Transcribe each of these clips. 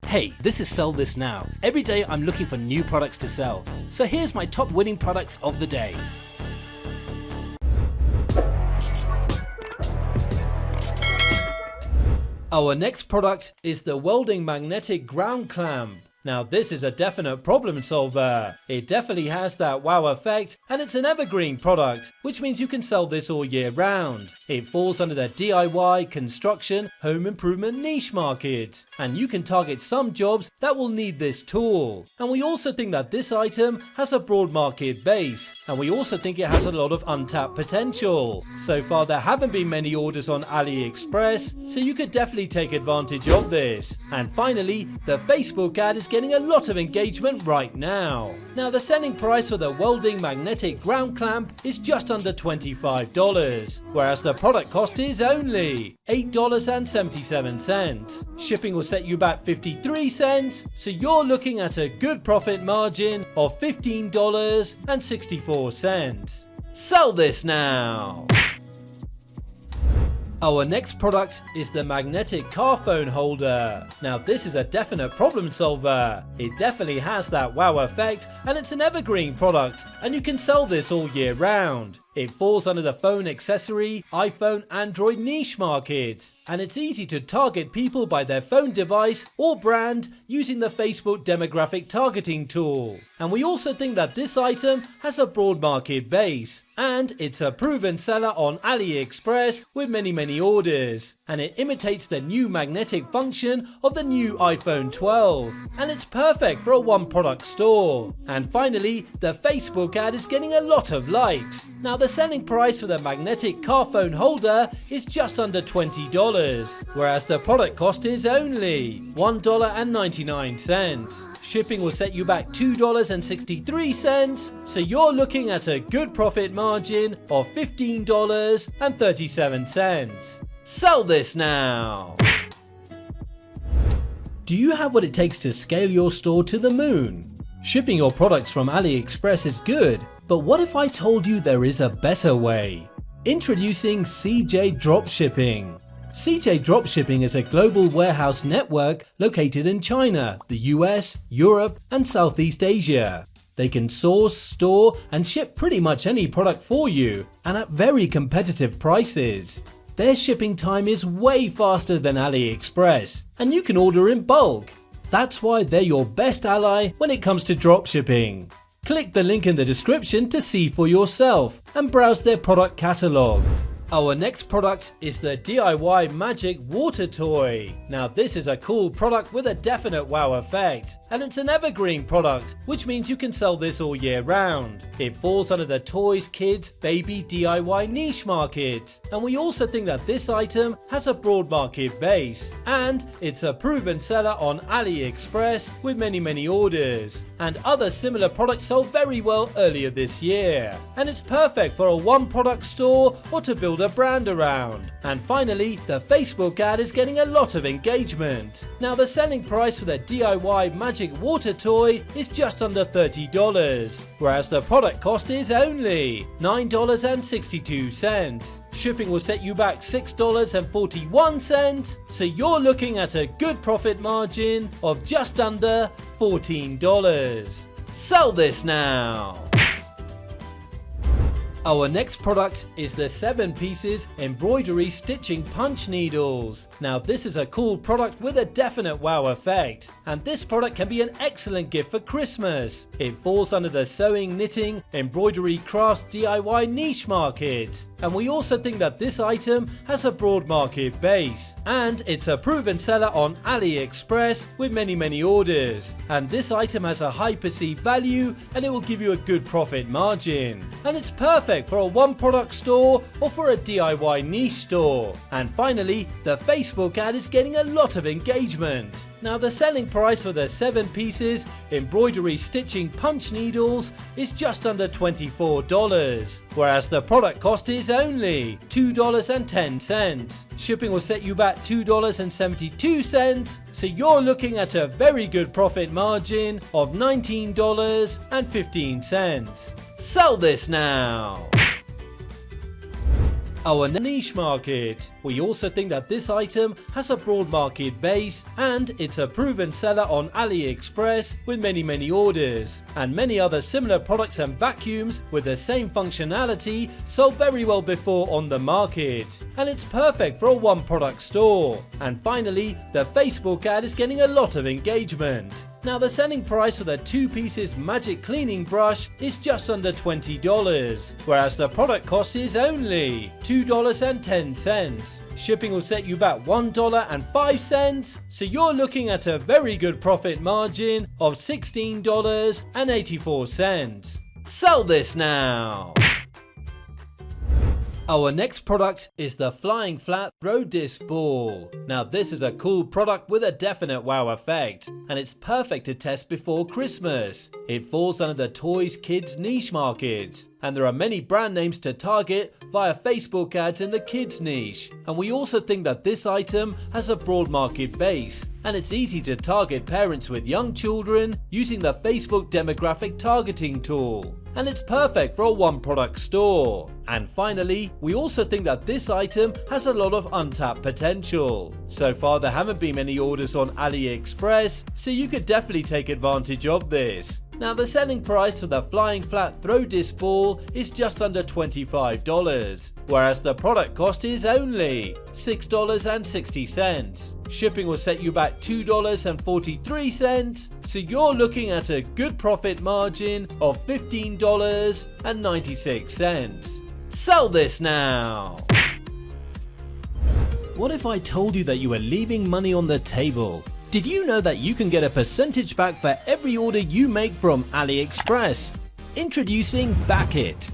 Hey, this is Sell This Now. Every day I'm looking for new products to sell. So here's my top winning products of the day. Our next product is the welding magnetic ground clamp. Now this is a definite problem solver. It definitely has that wow effect, and it's an evergreen product, which means you can sell this all year round. It falls under the DIY, construction, home improvement niche market, and you can target some jobs that will need this tool. And we also think that this item has a broad market base, and we also think it has a lot of untapped potential. So far there haven't been many orders on AliExpress, so you could definitely take advantage of this. And finally, the Facebook ad is getting a lot of engagement right now. Now the selling price for the welding magnetic ground clamp is just under $25, whereas the product cost is only $8.77. Shipping will set you back 53 cents, so you're looking at a good profit margin of $15.64. Sell this now! Our next product is the magnetic car phone holder. Now this is a definite problem solver. It definitely has that wow effect, and it's an evergreen product, and you can sell this all year round. It falls under the phone accessory, iPhone, Android niche market, and it's easy to target people by their phone device or brand using the Facebook demographic targeting tool. And we also think that this item has a broad market base, and it's a proven seller on AliExpress with many orders, and it imitates the new magnetic function of the new iPhone 12, and it's perfect for a one product store. And finally, the Facebook ad is getting a lot of likes. Now the selling price for the magnetic car phone holder is just under $20, whereas the product cost is only $1.99. Shipping will set you back $2.63, so you're looking at a good profit margin of $15.37. Sell this now! Do you have what it takes to scale your store to the moon? Shipping your products from AliExpress is good, but what if I told you there is a better way? Introducing CJ Dropshipping. CJ Dropshipping is a global warehouse network located in China, the US, Europe, and Southeast Asia. They can source, store, and ship pretty much any product for you, and at very competitive prices. Their shipping time is way faster than AliExpress, and you can order in bulk. That's why they're your best ally when it comes to dropshipping. Click the link in the description to see for yourself and browse their product catalog. Our next product is the DIY Magic Water Toy. Now this is a cool product with a definite wow effect, and it's an evergreen product, which means you can sell this all year round. It falls under the toys, kids, baby DIY niche market, and we also think that this item has a broad market base, and it's a proven seller on AliExpress with many orders, and other similar products sold very well earlier this year, and it's perfect for a one product store or to build a brand around. And finally, the Facebook ad is getting a lot of engagement. Now the selling price for the DIY Magic Water Toy is just under $30, whereas the product cost is only $9.62. Shipping will set you back $6.41, so you're looking at a good profit margin of just under $14. Sell this now! Our next product is the 7 pieces embroidery stitching punch needles. Now this is a cool product with a definite wow effect, and this product can be an excellent gift for Christmas. It falls under the sewing, knitting, embroidery crafts DIY niche market, and we also think that this item has a broad market base, and it's a proven seller on AliExpress with many orders, and this item has a high perceived value, and it will give you a good profit margin, and it's perfect for a one product store or for a DIY niche store. And finally, the Facebook ad is getting a lot of engagement. Now the selling price for the 7 pieces embroidery stitching punch needles is just under $24, whereas the product cost is only $2.10. Shipping will set you back $2.72, so you're looking at a very good profit margin of $19.15. Sell this now! Our niche market. We also think that this item has a broad market base and it's a proven seller on AliExpress with many orders, and many other similar products and vacuums with the same functionality sold very well before on the market, and it's perfect for a one product store. And finally, the Facebook ad is getting a lot of engagement. Now the selling price for the 2 pieces magic cleaning brush is just under $20, whereas the product cost is only $2.10. Shipping will set you back $1.05, so you're looking at a very good profit margin of $16.84. Sell this now! Our next product is the Flying Flat Throw Disc Ball. Now this is a cool product with a definite wow effect, and it's perfect to test before Christmas. It falls under the toys kids niche market, and there are many brand names to target via Facebook ads in the kids niche. And we also think that this item has a broad market base, and it's easy to target parents with young children using the Facebook demographic targeting tool. And it's perfect for a one product store. And finally, we also think that this item has a lot of untapped potential. So far there haven't been many orders on AliExpress, so you could definitely take advantage of this. Now the selling price for the Flying Flat Throw Disc Ball is just under $25, whereas the product cost is only $6.60. Shipping will set you back $2.43, so you're looking at a good profit margin of $15.96. Sell this now! What if I told you that you were leaving money on the table? Did you know that you can get a percentage back for every order you make from AliExpress? Introducing Backit.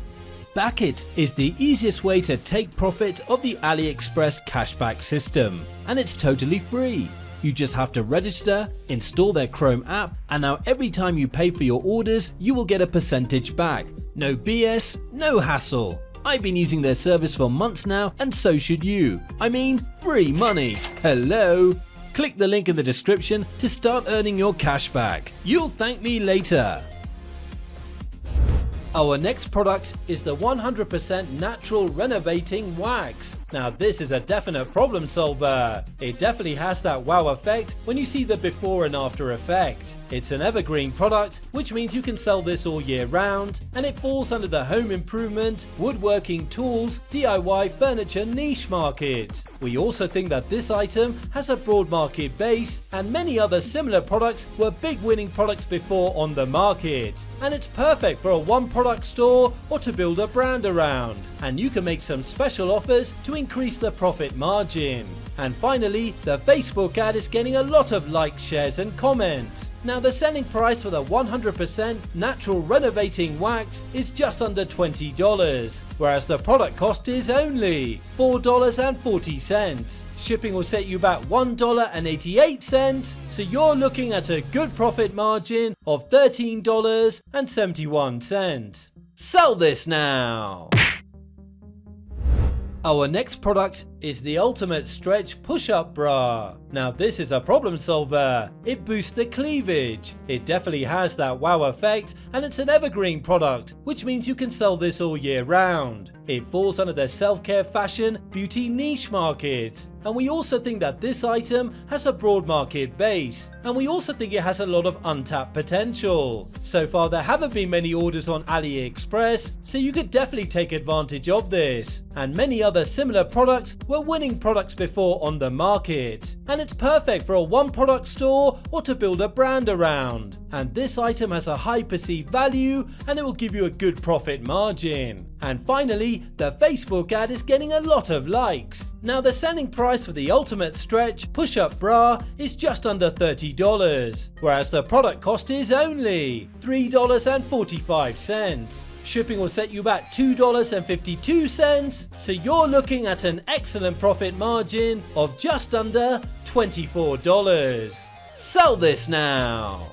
Backit is the easiest way to take profit of the AliExpress cashback system, and it's totally free. You just have to register, install their Chrome app, and now every time you pay for your orders, you will get a percentage back. No BS, no hassle. I've been using their service for months now, and so should you. I mean, free money. Hello? Click the link in the description to start earning your cash back. You'll thank me later. Our next product is the 100% natural renovating wax. Now this is a definite problem solver. It definitely has that wow effect when you see the before and after effect. It's an evergreen product, which means you can sell this all year round, and it falls under the home improvement, woodworking tools, DIY furniture niche market. We also think that this item has a broad market base, and many other similar products were big winning products before on the market. And it's perfect for a one product store or to build a brand around. And you can make some special offers to increase the profit margin. And finally, the Facebook ad is getting a lot of likes, shares and comments. Now the selling price for the 100% natural renovating wax is just under $20, whereas the product cost is only $4.40. Shipping will set you back $1.88, so you're looking at a good profit margin of $13.71. Sell this now! Our next product is the Ultimate Stretch Push-Up Bra. Now this is a problem solver. It boosts the cleavage. It definitely has that wow effect, and it's an evergreen product, which means you can sell this all year round. It falls under the self-care fashion beauty niche market. And we also think that this item has a broad market base, and we also think it has a lot of untapped potential. So far there haven't been many orders on AliExpress, so you could definitely take advantage of this. And many other similar products were winning products before on the market. And it's perfect for a one product store or to build a brand around. And this item has a high perceived value, and it will give you a good profit margin. And finally, the Facebook ad is getting a lot of likes. Now the selling price for the Ultimate Stretch Push-Up Bra is just under $30, whereas the product cost is only $3.45. Shipping will set you back $2.52, so you're looking at an excellent profit margin of just under $24. Sell this now!